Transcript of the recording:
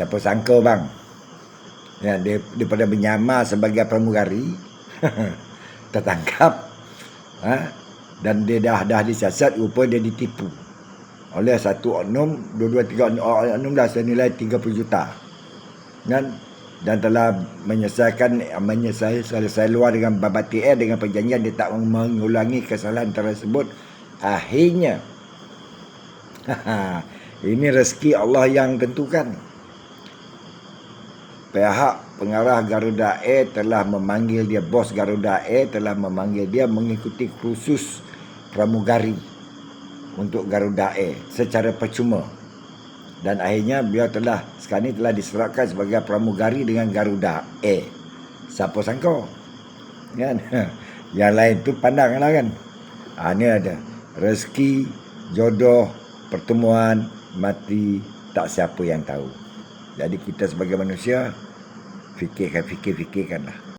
Siapa sangka bang, ya, daripada menyamar sebagai pramugari tertangkap, dan dia dah disiasat, rupa dia ditipu oleh satu oknum, 2-3 oknum dah senilai 30 juta, dan telah selesai luar dengan Babati dengan perjanjian dia tak mengulangi kesalahan tersebut. Akhirnya ini rezeki Allah yang tentukan. Pihak pengarah Garuda Air telah memanggil dia, bos Garuda Air telah memanggil dia mengikuti kursus pramugari untuk Garuda Air secara percuma. Dan akhirnya beliau sekarang ini telah diserahkan sebagai pramugari dengan Garuda Air. Siapa sangka, kan? Yang lain tu pandanglah kan. Ini ada rezeki, jodoh, pertemuan, mati, tak siapa yang tahu. Jadi kita sebagai manusia fikirkanlah.